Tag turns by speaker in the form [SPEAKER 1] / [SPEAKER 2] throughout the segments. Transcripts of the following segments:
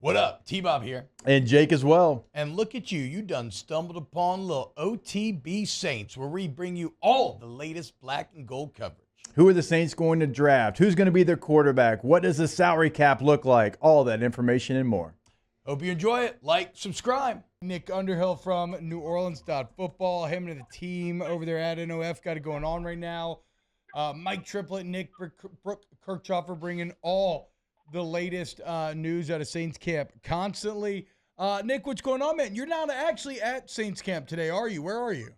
[SPEAKER 1] What up? T-Bob here.
[SPEAKER 2] And Jake as well.
[SPEAKER 1] And look at you. You done stumbled upon little OTB Saints, where we bring you all the latest black and gold coverage.
[SPEAKER 2] Who are the Saints going to draft? Who's going to be their quarterback? What does the salary cap look like? All that information and more.
[SPEAKER 1] Hope you enjoy it. Like, subscribe. Nick Underhill from neworleans.football. Him and the team over there at NOF got it going on right now. Mike Triplett, Nick Kirchhoffer bringing all the latest news out of Saints camp constantly. Nick, what's going on, man? You're not actually at Saints camp today, are you? Where are you?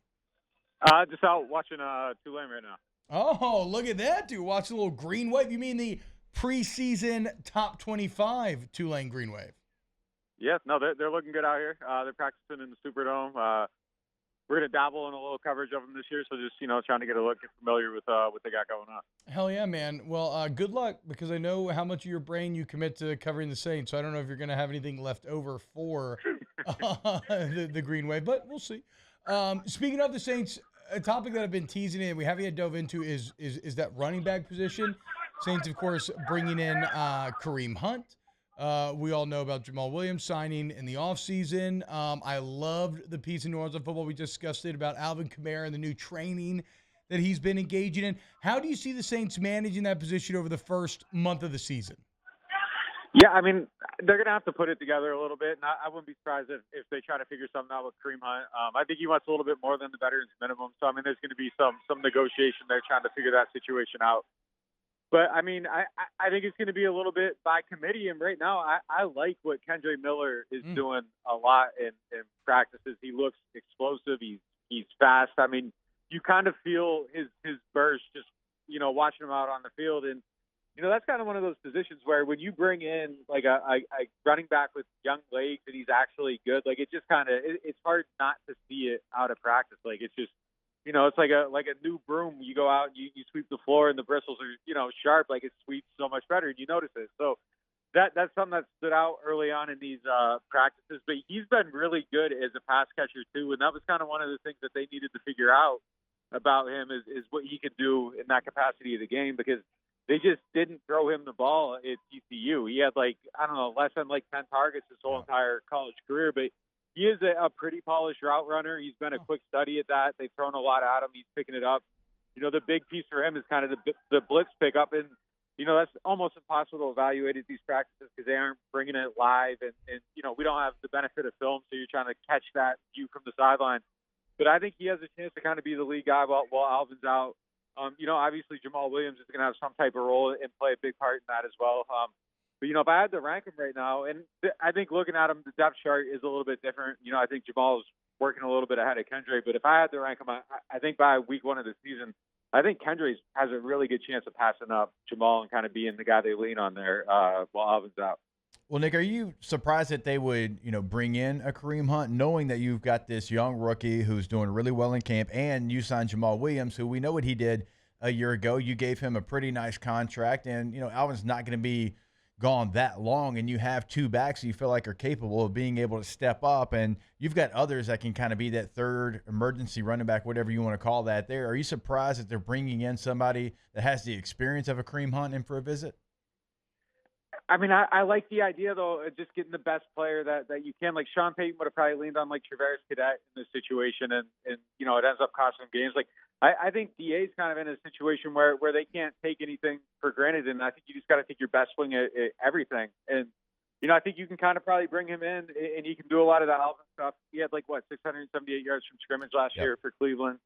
[SPEAKER 3] Just out watching Tulane right now.
[SPEAKER 1] Oh, look at that, dude. Watching a little Green Wave. You mean the preseason top 25 Tulane Green Wave?
[SPEAKER 3] Yes, no, they're looking good out here. They're practicing in the Superdome. We're going to dabble in a little coverage of them this year, so just, trying to get familiar with what they got going on.
[SPEAKER 1] Hell yeah, man. Well, good luck, because I know how much of your brain you commit to covering the Saints, so I don't know if you're going to have anything left over for the Green Wave, but we'll see. Speaking of the Saints, a topic that I've been teasing and we haven't yet dove into is that running back position. Saints, of course, bringing in Kareem Hunt. We all know about Jamal Williams signing in the offseason. I loved the piece in New Orleans on football. We discussed it about Alvin Kamara and the new training that he's been engaging in. How do you see the Saints managing that position over the first month of the season?
[SPEAKER 3] Yeah, I mean, they're going to have to put it together a little bit, and I wouldn't be surprised if they try to figure something out with Kareem Hunt. I think he wants a little bit more than the veterans minimum, so, I mean, there's going to be some negotiation there trying to figure that situation out. But, I mean, I think it's going to be a little bit by committee. And right now, I like what Kendre Miller is doing a lot in practices. He looks explosive. He's fast. I mean, you kind of feel his burst just, watching him out on the field. And, that's kind of one of those positions where when you bring in, like, a running back with young legs and he's actually good, like, it just kind of it's hard not to see it out of practice. Like, it's just, it's like a new broom. You go out and you sweep the floor and the bristles are, sharp. Like, it sweeps so much better and you notice it. So that's something that stood out early on in these practices. But he's been really good as a pass catcher too. And that was kind of one of the things that they needed to figure out about him is what he could do in that capacity of the game, because they just didn't throw him the ball at TCU. He had less than 10 targets his whole entire college career, but he is a pretty polished route runner. He's been a quick study at that. They've thrown a lot at him. He's picking it up. The big piece for him is kind of the blitz pickup. And, that's almost impossible to evaluate at these practices because they aren't bringing it live. And, we don't have the benefit of film, so you're trying to catch that view from the sideline. But I think he has a chance to kind of be the lead guy while Alvin's out. Obviously Jamal Williams is going to have some type of role and play a big part in that as well. But, if I had to rank him right now, and I think looking at him, the depth chart is a little bit different. I think Jamal's working a little bit ahead of Kendre. But if I had to rank him, I think by week one of the season, I think Kendre has a really good chance of passing up Jamal and kind of being the guy they lean on there while Alvin's out.
[SPEAKER 2] Well, Nick, are you surprised that they would, bring in a Kareem Hunt, knowing that you've got this young rookie who's doing really well in camp, and you signed Jamal Williams, who we know what he did a year ago. You gave him a pretty nice contract, and, Alvin's not going to be gone that long, and you have two backs you feel like are capable of being able to step up, and you've got others that can kind of be that third emergency running back, whatever you want to call that there. Are you surprised that they're bringing in somebody that has the experience of a Kareem Hunt in for a visit?
[SPEAKER 3] I mean, I like the idea, though, of just getting the best player that you can. Like, Sean Payton would have probably leaned on, Travaris Cadet in this situation, and it ends up costing them games. I think DA's kind of in a situation where they can't take anything for granted, and I think you just got to take your best swing at everything. And, I think you can kind of probably bring him in, and he can do a lot of the Alvin stuff. He had, 678 yards from scrimmage last year for Cleveland.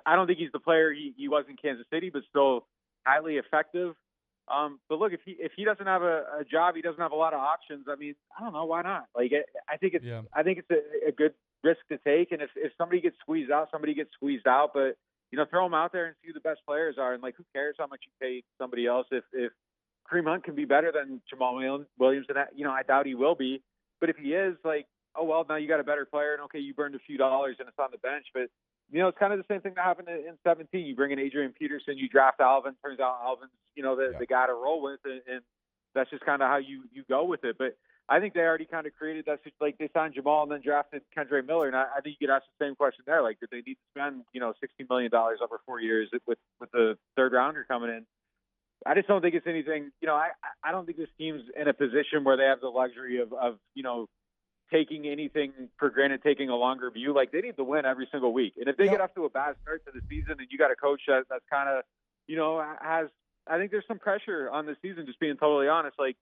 [SPEAKER 3] I don't think he's the player he was in Kansas City, but still highly effective. But look, if he doesn't have a job, he doesn't have a lot of options. I mean, I don't know, why not? I think it's a good risk to take. And if somebody gets squeezed out, somebody gets squeezed out. But throw them out there and see who the best players are. And who cares how much you pay somebody else? If Kareem Hunt can be better than Jamal Williams, and I doubt he will be. But if he is, oh well, now you got a better player, and okay, you burned a few dollars and it's on the bench, but. It's kind of the same thing that happened in 17. You bring in Adrian Peterson, you draft Alvin. Turns out Alvin's, the guy to roll with, and that's just kind of how you go with it. But I think they already kind of created that. They signed Jamal and then drafted Kendre Miller, and I think you could ask the same question there. Did they need to spend, $60 million over 4 years with the third rounder coming in? I just don't think it's anything. I don't think this team's in a position where they have the luxury of taking anything for granted, taking a longer view. Like, they need to win every single week. And if they get off to a bad start to the season and you got a coach that's kind of, has, I think there's some pressure on the season, just being totally honest. Like,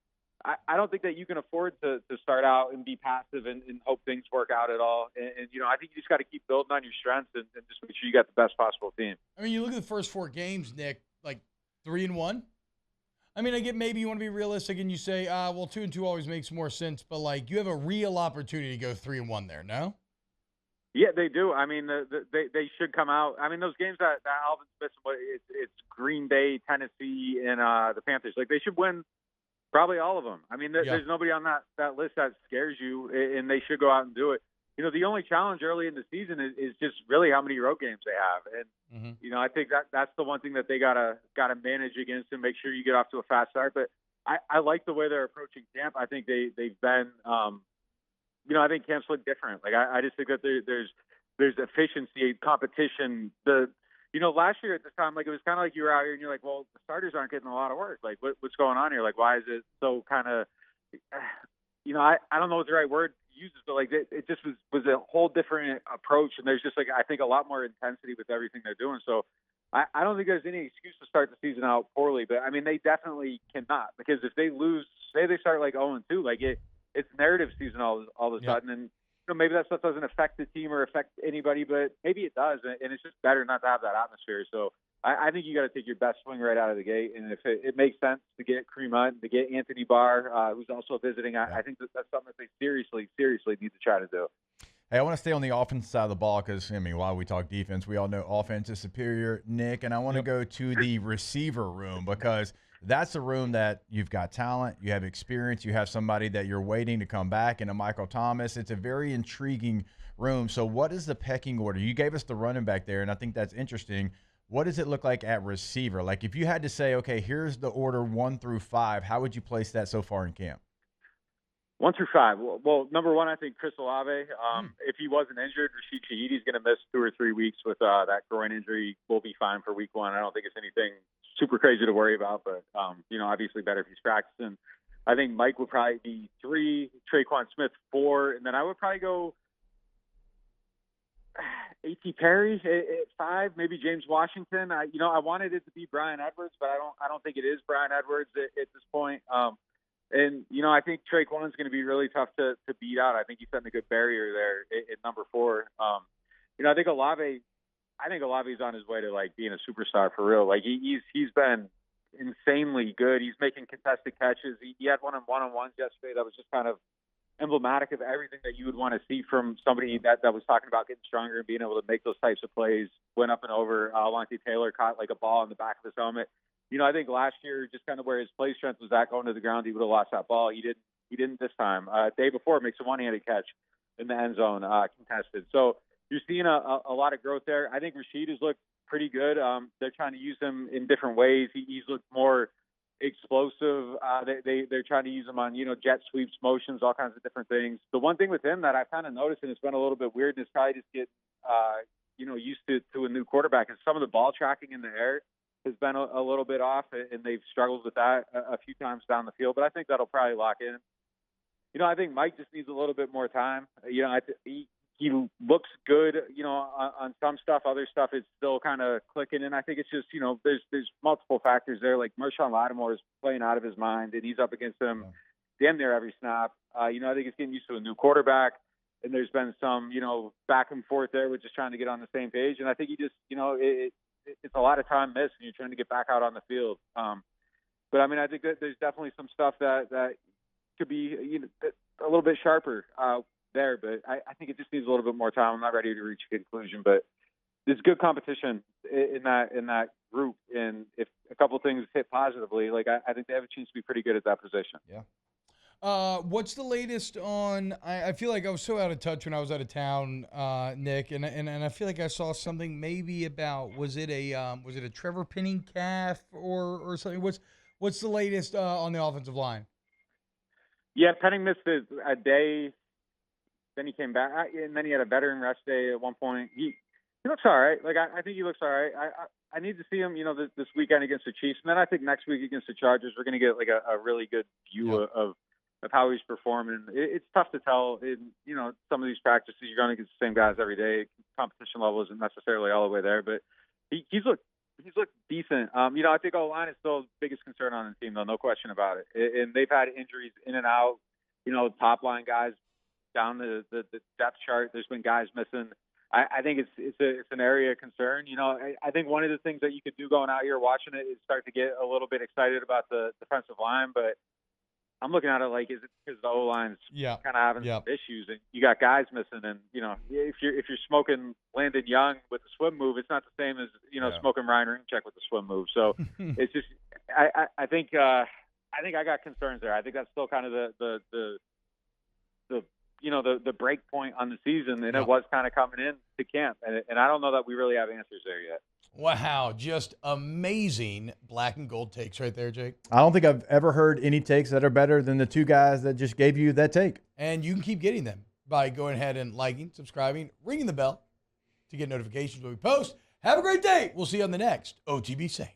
[SPEAKER 3] I don't think that you can afford to start out and be passive and hope things work out at all. And I think you just got to keep building on your strengths and just make sure you got the best possible team.
[SPEAKER 1] I mean, you look at the first 4 games, Nick, like 3-1. I mean, I get maybe you want to be realistic and you say, well, 2-2 always makes more sense, but like you have a real opportunity to go 3-1 there, no?
[SPEAKER 3] Yeah, they do. I mean, they should come out. I mean, those games that Alvin's missing, it's Green Bay, Tennessee, and the Panthers. Like, they should win probably all of them. I mean, there's nobody on that list that scares you, and they should go out and do it. The only challenge early in the season is just really how many road games they have. And, I think that's the one thing that they gotta manage against and make sure you get off to a fast start. But I like the way they're approaching camp. I think they've been, I think camps look different. Like, I just think that there's efficiency, competition. Last year at this time, like, it was kind of like you were out here and you're like, well, the starters aren't getting a lot of work. Like, what's going on here? Like, why is it so kind of, I don't know what the right word uses, but like it just was a whole different approach, and there's just, like, I think a lot more intensity with everything they're doing. So I don't think there's any excuse to start the season out poorly, but I mean, they definitely cannot, because if they lose, say they start like 0-2, like it's narrative season all of a sudden, and maybe that stuff doesn't affect the team or affect anybody, but maybe it does, and it's just better not to have that atmosphere. So I think you got to take your best swing right out of the gate, and if it makes sense to get Kareem Hunt, to get Anthony Barr, who's also visiting, I think that's something that they seriously need to try to do.
[SPEAKER 2] Hey, I want to stay on the offensive side of the ball because, while we talk defense, we all know offense is superior, Nick, and I want to go to the receiver room, because that's a room that you've got talent, you have experience, you have somebody that you're waiting to come back, and a Michael Thomas. It's a very intriguing room. So what is the pecking order? You gave us the running back there, and I think that's interesting. What does it look like at receiver? Like, if you had to say, okay, here's the order 1 through 5, how would you place that so far in camp?
[SPEAKER 3] 1 through 5. Well, number 1, I think Chris Olave. If he wasn't injured, Rashid Shaheedi's going to miss 2 or 3 weeks with that groin injury. We'll be fine for week 1. I don't think it's anything super crazy to worry about, but obviously better if he's practicing. I think Mike would probably be 3, Traquan Smith 4, and then I would probably go A.T. Perry at 5, maybe James Washington. I wanted it to be Brian Edwards, but I don't think it is Brian Edwards at this point. And I think Traquan's going to be really tough to beat out. I think he's setting a good barrier there at number 4. I think Olave's on his way to, like, being a superstar for real. Like, he's been insanely good. He's making contested catches. He had one-on-ones yesterday that was just kind of emblematic of everything that you would want to see from somebody that was talking about getting stronger and being able to make those types of plays. Went up and over. Alontae Taylor caught like a ball in the back of his helmet. I think last year, just kind of where his play strength was at going to the ground, he would have lost that ball. He didn't this time. Day before, makes a one-handed catch in the end zone, contested. So you're seeing a lot of growth there. I think Rashid has looked pretty good. They're trying to use him in different ways. He's looked more explosive. They're trying to use him on, jet sweeps, motions, all kinds of different things. The one thing with him that I've kind of noticed, and it's been a little bit weird, and it's probably just get, used to a new quarterback, is some of the ball tracking in the air has been a little bit off, and they've struggled with that a few times down the field. But I think that'll probably lock in. I think Mike just needs a little bit more time. He looks good, on some stuff. Other stuff is still kind of clicking. And I think it's just, there's multiple factors there. Like Marshawn Lattimore is playing out of his mind, and he's up against him damn near every snap. I think he's getting used to a new quarterback, and there's been some, back and forth there with just trying to get on the same page. And I think he just, it's a lot of time missed, and you're trying to get back out on the field. But I mean, I think that there's definitely some stuff that could be a little bit sharper there, but I think it just needs a little bit more time. I'm not ready to reach a conclusion, but there's good competition in that group, and if a couple things hit positively, like I think they have a chance to be pretty good at that position.
[SPEAKER 2] Yeah.
[SPEAKER 1] What's the latest on? I feel like I was so out of touch when I was out of town, Nick, and I feel like I saw something maybe about was it a Trevor Penning calf or something? What's the latest on the offensive line?
[SPEAKER 3] Yeah, Penning missed a day, then he came back, and then he had a veteran rest day at one point. He looks all right. Like I think he looks all right. I need to see him, this weekend against the Chiefs, and then I think next week against the Chargers, we're going to get like a really good view of how he's performing. It's tough to tell. In some of these practices, you're going to get the same guys every day. Competition level isn't necessarily all the way there, but he's looked decent. I think O-line is still the biggest concern on the team, though, no question about it. And they've had injuries in and out. Top line guys down the depth chart. There's been guys missing. I think it's an area of concern. I think one of the things that you could do going out here watching it is start to get a little bit excited about the defensive line, but I'm looking at it like, is it because the O-line's kind of having some issues and you got guys missing? And if you're smoking Landon Young with the swim move, it's not the same as smoking Ryan Ringcheck with the swim move. So it's just I think I got concerns there. I think that's still kind of the break point on the season, and it was kind of coming in to camp, and I don't know that we really have answers there yet.
[SPEAKER 1] Wow, just amazing black and gold takes right there, Jake.
[SPEAKER 2] I don't think I've ever heard any takes that are better than the two guys that just gave you that take.
[SPEAKER 1] And you can keep getting them by going ahead and liking, subscribing, ringing the bell to get notifications when we post. Have a great day. We'll see you on the next OTB Saints.